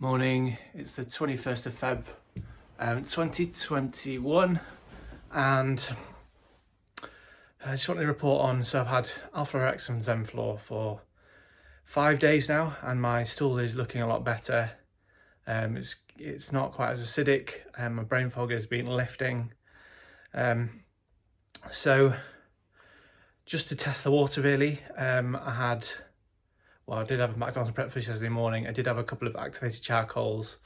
Morning, it's the 21st of Feb 2021, and I just wanted to report on, so I've had Alflorex and Zenflore for 5 days now, and my stool is looking a lot better. It's not quite as acidic, and my brain fog has been lifting. So just to test the water really, I did have a McDonald's breakfast yesterday morning. I did have a couple of activated charcoals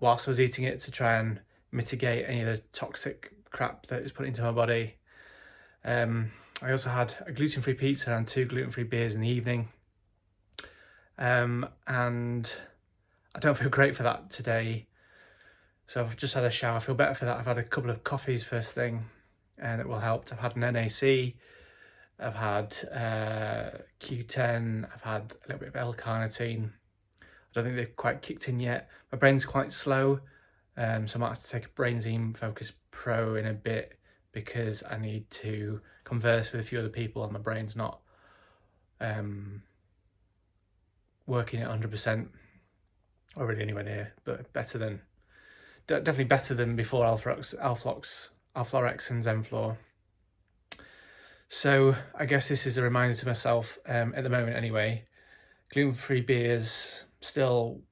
whilst I was eating it to try and mitigate any of the toxic crap that is put into my body. I also had a gluten-free pizza and 2 gluten-free beers in the evening. And I don't feel great for that today. So I've just had a shower, I feel better for that. I've had a couple of coffees first thing, and it will help. I've had an NAC. I've had Q10, I've had a little bit of L-carnitine. I don't think they've quite kicked in yet. My brain's quite slow, so I might have to take a Brainzine Focus Pro in a bit because I need to converse with a few other people and my brain's not working at 100%, or really anywhere near, but definitely better than before Alflorex and Zenflore. So I guess this is a reminder to myself, at the moment anyway, gluten-free beers, still,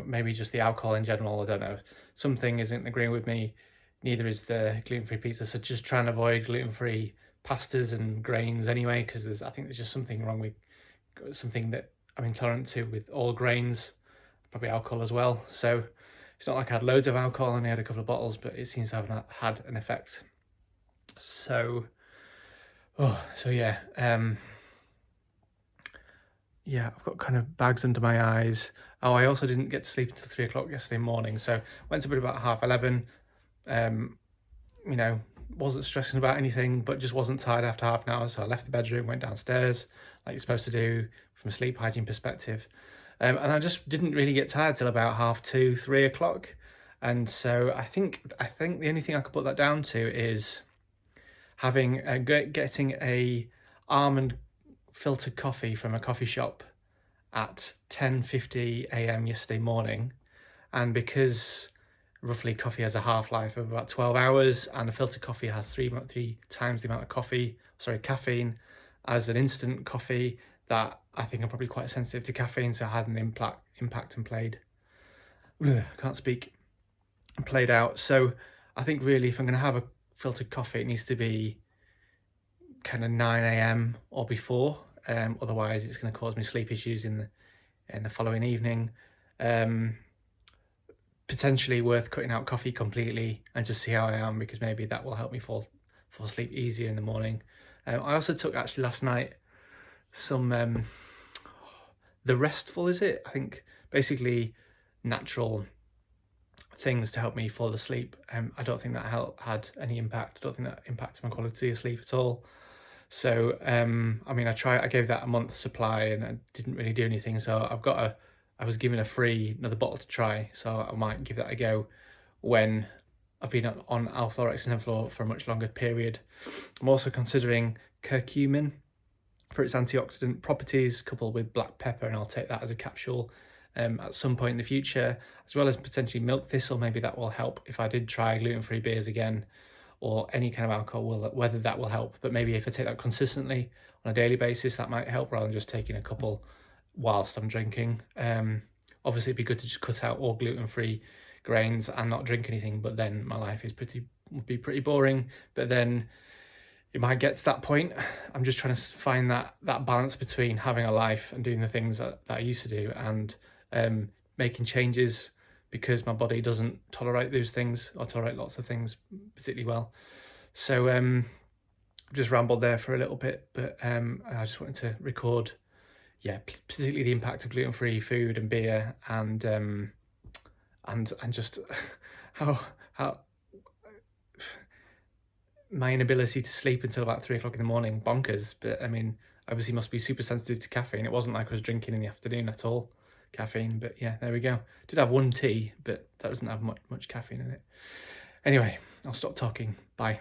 maybe just the alcohol in general, I don't know. Something isn't agreeing with me, neither is the gluten-free pizza, so just try and avoid gluten-free pastas and grains anyway, because I think there's just something wrong with, something that I'm intolerant to with all grains, probably alcohol as well. So it's not like I had loads of alcohol, I only had a couple of bottles, but it seems to have had an effect. I've got kind of bags under my eyes. I also didn't get to sleep until 3 o'clock yesterday morning, so went to bed about 11:30. Wasn't stressing about anything, but just wasn't tired after half an hour, so I left the bedroom, went downstairs, like you're supposed to do from a sleep hygiene perspective. And I just didn't really get tired till about 2:30, 3 o'clock. And so I think the only thing I could put that down to is getting a almond filtered coffee from a coffee shop at 10:50 a.m. yesterday morning, and because roughly coffee has a half-life of about 12 hours and a filtered coffee has three times the amount of caffeine as an instant coffee, that I think I'm probably quite sensitive to caffeine, so I had an impact and played out. So I think really if I'm going to have a filtered coffee, it needs to be kind of 9 a.m. or before, otherwise it's going to cause me sleep issues in the following evening. Potentially worth cutting out coffee completely and just see how I am, because maybe that will help me fall asleep easier in the morning. I also took actually last night some the Restful, is it? I think basically natural things to help me fall asleep. I don't think that had any impact. I don't think that impacted my quality of sleep at all. So I gave that a month's supply and I didn't really do anything. So I was given another bottle to try. So I might give that a go when I've been on Alflorex and Zenflore for a much longer period. I'm also considering curcumin for its antioxidant properties, coupled with black pepper, and I'll take that as a capsule at some point in the future, as well as potentially milk thistle. Maybe that will help if I did try gluten-free beers again, or any kind of alcohol, whether that will help. But maybe if I take that consistently on a daily basis, that might help, rather than just taking a couple whilst I'm drinking. Obviously it'd be good to just cut out all gluten-free grains and not drink anything, but then my life would be pretty boring. But then it might get to that point. I'm just trying to find that balance between having a life and doing the things that I used to do, and making changes, because my body doesn't tolerate those things, or tolerate lots of things particularly well. So just rambled there for a little bit, but I just wanted to record, particularly the impact of gluten-free food and beer, and just how my inability to sleep until about 3 o'clock in the morning, bonkers. But obviously must be super sensitive to caffeine. It wasn't like I was drinking in the afternoon at all, caffeine, but yeah, there we go. Did have one tea, but that doesn't have much caffeine in it. Anyway, I'll stop talking. Bye.